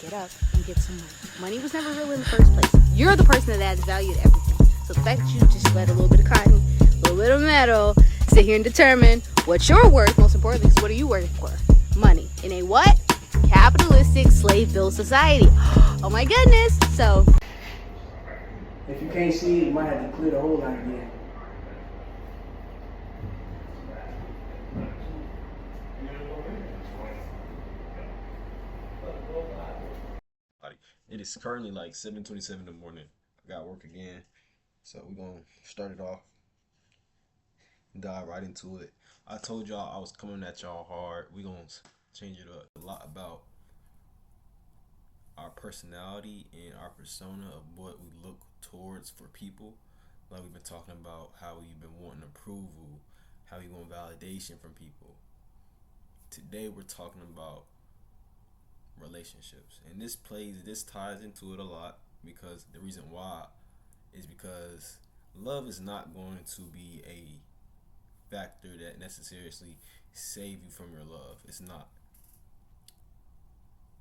get up and get some money. Money was never real in the first place. You're the person that adds value to everything. So the fact that you just let a little bit of cotton, a little bit of metal, sit here and determine what you're worth, most importantly, is what are you working for? Money. In a what? Capitalistic slave-built society. Oh my goodness. So if you can't see it, you might have to clear the whole out again. It is currently like 7:27 in the morning. I got work again, so we're gonna start it off, dive right into it. I told y'all I was coming at y'all hard. We're gonna change it up a lot about our personality and our persona of what we look towards for people. Like we've been talking about how we've been wanting approval, how we want validation from people. Today we're talking about relationships, and this ties into it a lot, because the reason why is because love is not going to be a factor that necessarily save you from your love. It's not.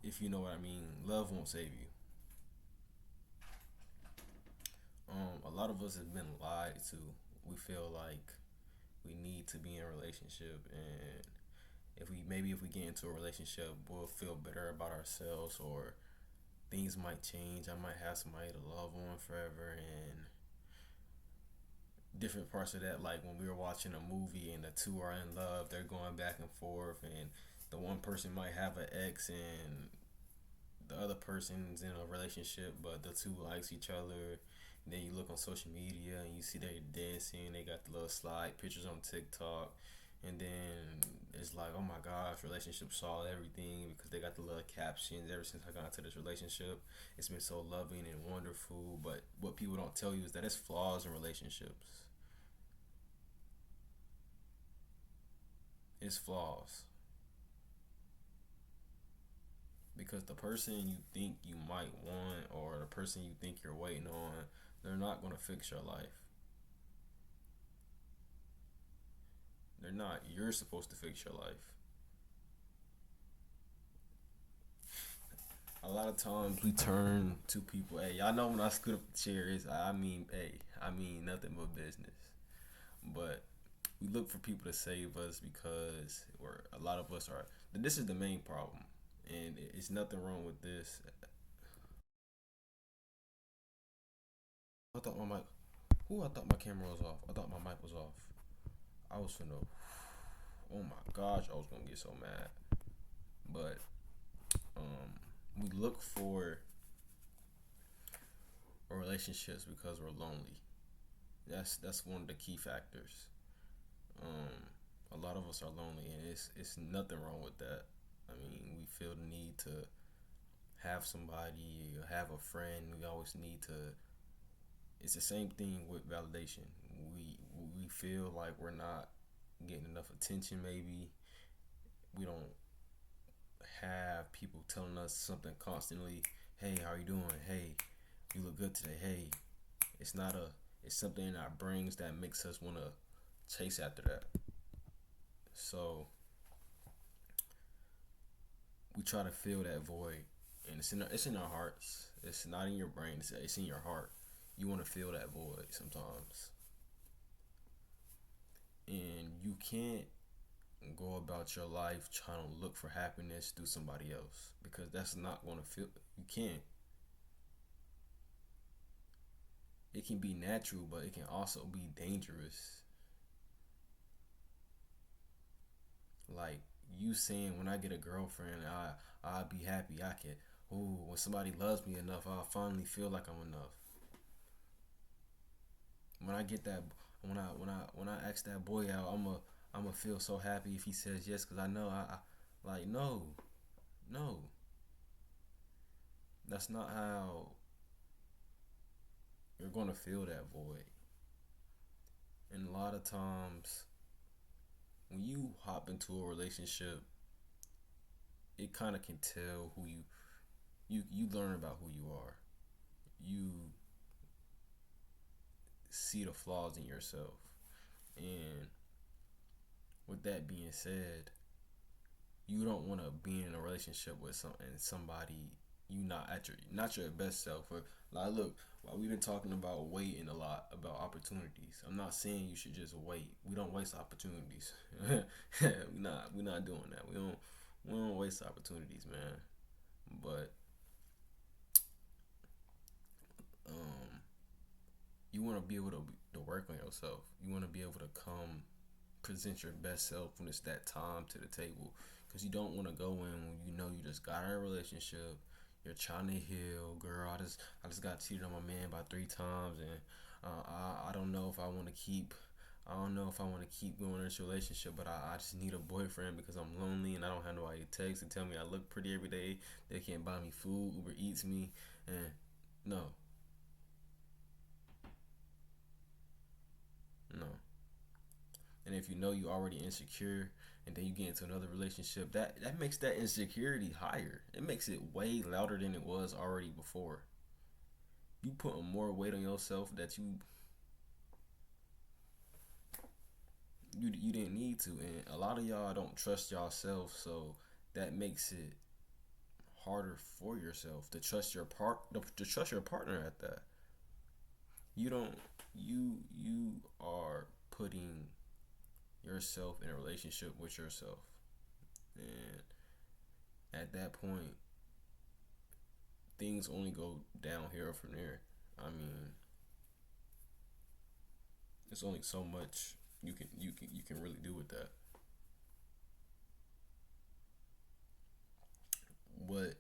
If you know what I mean, love won't save you. A lot of us have been lied to. We feel like we need to be in a relationship, and if we get into a relationship, we'll feel better about ourselves, or things might change. I might have somebody to love on forever, and different parts of that, like when we were watching a movie and the two are in love, they're going back and forth, and the one person might have an ex and the other person's in a relationship, but the two likes each other. And then you look on social media and you see they're dancing, they got the little slide pictures on TikTok, and then it's like, oh my gosh, relationship solved everything because they got the little captions. Ever since I got into this relationship, it's been so loving and wonderful. But what people don't tell you is that there's flaws in relationships. It's flaws. Because the person you think you might want, or the person you think you're waiting on, they're not going to fix your life. They're not. You're supposed to fix your life. A lot of times we turn to people. Hey, y'all know when I scoot up the chairs, I mean nothing but business. But we look for people to save us because a lot of us are. This is the main problem, and it's nothing wrong with this. I thought my mic. I thought my camera was off. I thought my mic was off. I was finna. Oh my gosh, I was gonna get so mad. But we look for relationships because we're lonely. That's one of the key factors. A lot of us are lonely, and it's nothing wrong with that. I mean, we feel the need to have somebody, have a friend. We always need to. It's the same thing with validation. We feel like we're not getting enough attention. Maybe we don't have people telling us something constantly. Hey, how are you doing? Hey, you look good today. Hey, it's something in our brains that makes us want to chase after that. So we try to fill that void, and it's in our hearts. It's not in your brain. It's in your heart. You want to fill that void sometimes, and you can't go about your life trying to look for happiness through somebody else, because that's not going to feel. You can't. It can be natural, but it can also be dangerous. Like you saying, when I get a girlfriend, I'll be happy. I can. Ooh, when somebody loves me enough, I'll finally feel like I'm enough. When I get that, when I ask that boy out, I'm gonna feel so happy if he says yes, because I know I like no, that's not how you're gonna feel that void. And a lot of times, when you hop into a relationship, it kind of can tell who you learn about who you are. You see the flaws in yourself. And with that being said, you don't want to be in a relationship with somebody you not your best self. Or like, look, while we've been talking about waiting a lot, about opportunities, I'm not saying you should just wait. We don't waste opportunities. We're not doing that. We don't waste opportunities, man. But you want to be able to work on yourself. You want to be able to come present your best self when it's that time to the table, because you don't want to go in when you know you just got in a relationship, you're trying to heal. Girl, I just got cheated on my man by 3 times, and I don't know if I want to keep. I don't know if I want to keep going in this relationship, but I just need a boyfriend because I'm lonely and I don't have nobody to text and tell me I look pretty every day. They can't buy me food, Uber Eats me, and no, no. And if you know you already insecure and then you get into another relationship, that makes that insecurity higher. It makes it way louder than it was already before. You putting more weight on yourself that you didn't need to. And a lot of y'all don't trust yourself, so that makes it harder for yourself to trust to trust your partner at that. You don't you are putting yourself in a relationship with yourself. And at that point, things only go downhill from there. I mean, there's only so much you can really do with that. What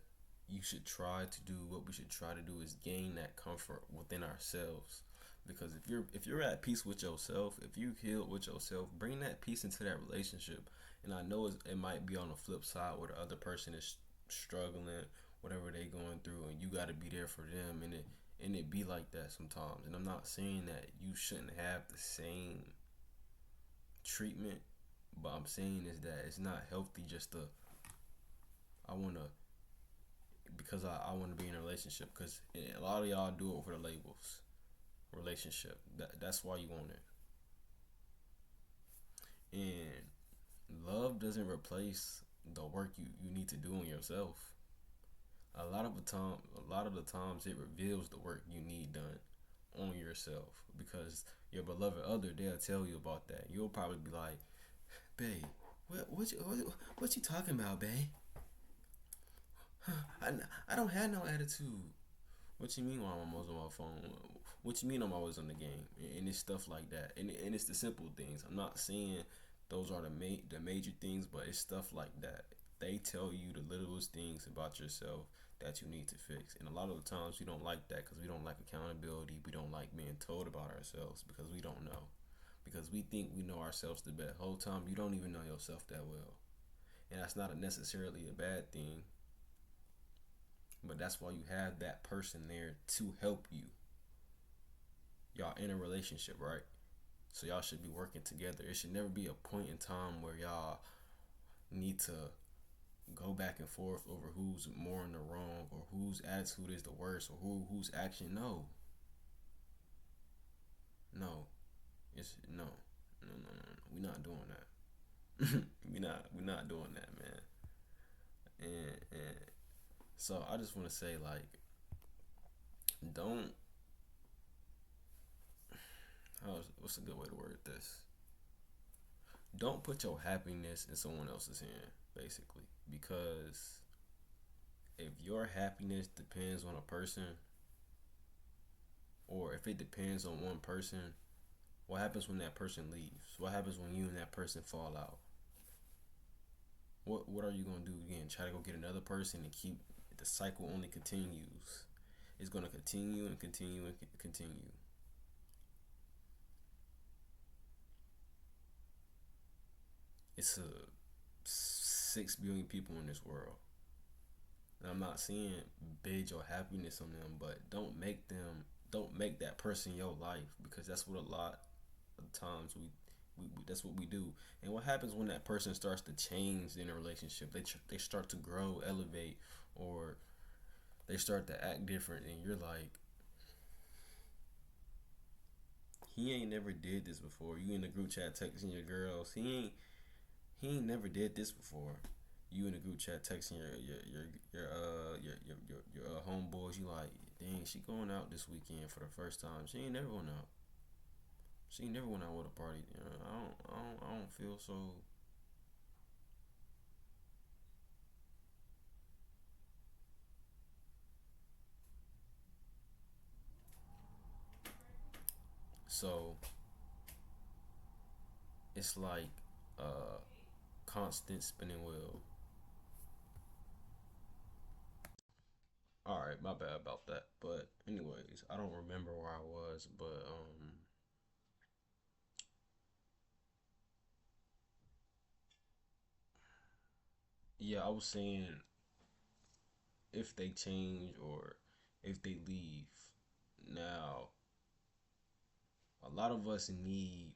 you should try to do, what we should try to do is gain that comfort within ourselves. Because if you're at peace with yourself, if you healed with yourself, bring that peace into that relationship. And I know it might be on the flip side where the other person is struggling, whatever they going through, and you got to be there for them, and it be like that sometimes. And I'm not saying that you shouldn't have the same treatment, but I'm saying is that it's not healthy just to I want to because I want to be in a relationship, because a lot of y'all do it for the labels. Relationship, that's why you want it. And love doesn't replace the work you need to do on yourself. A lot of the times it reveals the work you need done on yourself, because your beloved other, they'll tell you about that. You'll probably be like, babe, what you talking about, babe? I don't have no attitude. What you mean while I'm always on my phone? What you mean I'm always on the game? And it's stuff like that. And it's the simple things. I'm not saying those are the major things, but it's stuff like that. They tell you the littlest things about yourself that you need to fix. And a lot of the times we don't like that because we don't like accountability. We don't like being told about ourselves because we don't know. Because we think we know ourselves the best. Whole time you don't even know yourself that well. And that's not necessarily a bad thing. But that's why you have that person there to help you. Y'all in a relationship, right? So y'all should be working together. It should never be a point in time where y'all need to go back and forth over who's more in the wrong, or whose attitude is the worst, or whose action. No. It's no. We're not doing that. we're not doing that, man. And so I just want to say, like, don't. What's a good way to word this? Don't put your happiness in someone else's hand, basically, because if your happiness depends on a person, or if it depends on one person, what happens when that person leaves? What happens when you and that person fall out? What are you gonna do again? Try to go get another person and keep the cycle only continues. It's gonna continue and continue and continue. It's 6 billion people in this world. And I'm not saying base your happiness on them, but don't make that person your life, because that's what a lot of times we that's what we do. And what happens when that person starts to change in a relationship? They start to grow, elevate, or they start to act different, and you're like, he ain't never did this before. You in the group chat texting your girls. He ain't never did this before. You in the group chat texting your homeboys, you like, dang, she going out this weekend for the first time. She ain't never went out. She ain't never went out with a party. I don't feel so. So it's like a constant spinning wheel. All right, my bad about that. But anyways, I don't remember where I was, but yeah, I was saying if they change or if they leave. Now, a lot of us need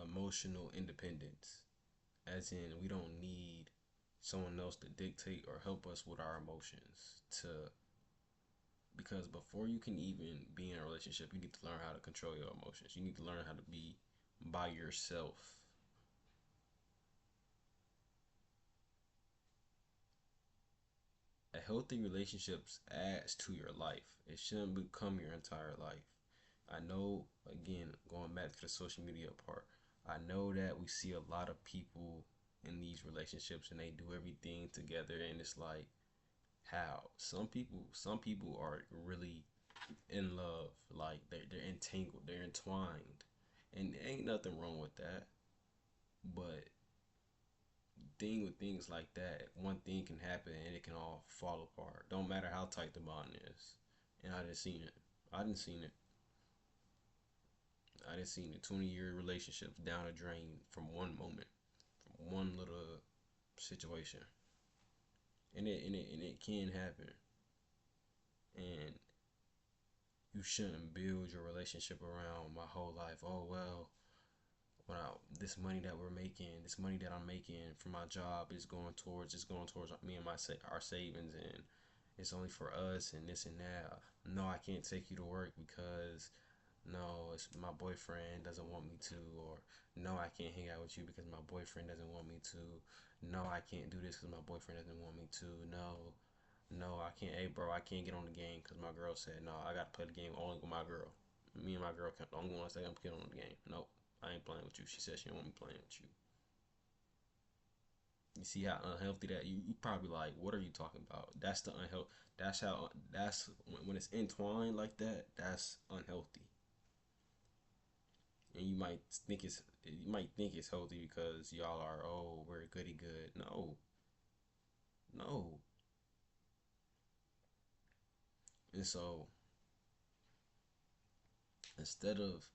emotional independence, as in we don't need someone else to dictate or help us with our emotions to because before you can even be in a relationship, you need to learn how to control your emotions. You need to learn how to be by yourself. A healthy relationship adds to your life. It shouldn't become your entire life. I know, again, going back to the social media part, I know that we see a lot of people in these relationships and they do everything together and it's like how some people are really in love, like they're entangled, they're entwined, and there ain't nothing wrong with that. But thing with things like that, one thing can happen and it can all fall apart. Don't matter how tight the bond is. And I didn't seen it. I didn't seen it. I didn't seen it. 20-year relationships down a drain from one moment, from one little situation, and it can happen. And you shouldn't build your relationship around my whole life. Oh well, when this money that we're making, this money that I'm making from my job is going towards me and our savings, and it's only for us and this and that. No, I can't take you to work because no, it's my boyfriend doesn't want me to, or no, I can't hang out with you because my boyfriend doesn't want me to. No, I can't do this because my boyfriend doesn't want me to. No, no, I can't. Hey, bro, I can't get on the game because my girl said no. I gotta play the game only with my girl. Me and my girl can't. I'm going to say I'm getting on the game. Nope, I ain't playing with you. She said she don't want me playing with you. You see how unhealthy that you probably like. What are you talking about? That's the unhealthy. That's how. That's when it's entwined like that. That's unhealthy. And you might think it's healthy because y'all are we're goody good. No, no. And so instead of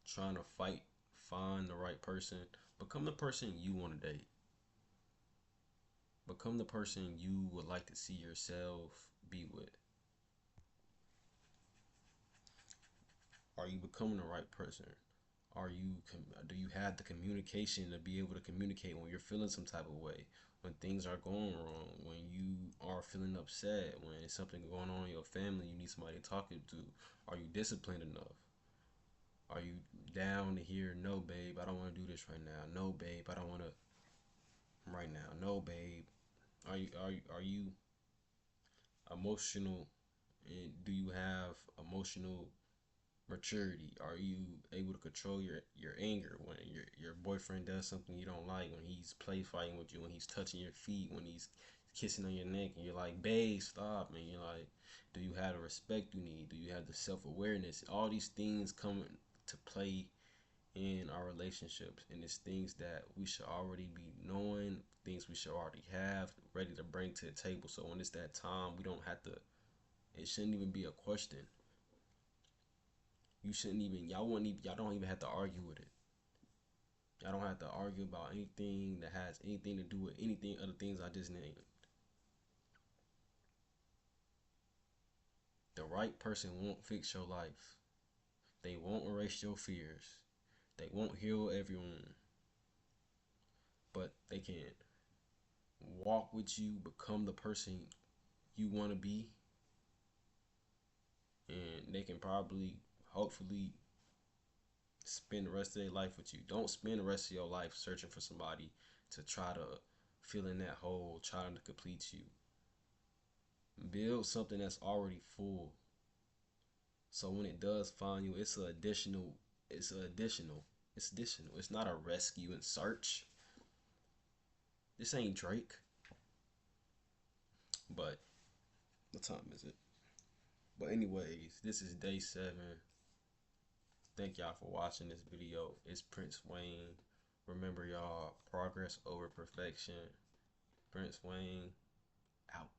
trying to find the right person, become the person you want to date. Become the person you would like to see yourself be with. Are you becoming the right person? Do you have the communication to be able to communicate when you're feeling some type of way, when things are going wrong, when you are feeling upset, when it's something going on in your family, you need somebody to talk to? Are you disciplined enough? Are you down to hear no, babe, I don't want to do this right now. No, babe, I don't want to right now. No, babe. Are you emotional, and do you have emotional maturity? Are you able to control your anger when your boyfriend does something you don't like, when he's play fighting with you, when he's touching your feet, when he's kissing on your neck, and you're like, babe, stop, and you're like, do you have the respect you need? Do you have the self-awareness? All these things come to play in our relationships, and it's things that we should already be knowing, things we should already have ready to bring to the table, so when it's that time, we don't have to, it shouldn't even be a question. You shouldn't even, y'all don't even have to argue with it. Y'all don't have to argue about anything that has anything to do with anything other things I just named. The right person won't fix your life. They won't erase your fears. They won't heal everyone. But they can walk with you, become the person you want to be, and they can probably, hopefully, spend the rest of their life with you. Don't spend the rest of your life searching for somebody to try to fill in that hole, trying to complete you. Build something that's already full. So when it does find you, it's additional. It's additional. It's additional. It's not a rescue and search. This ain't Drake. But what time is it? But anyways, this is day 7. Thank y'all for watching this video. It's Princewayne. Remember y'all, progress over perfection. Princewayne out.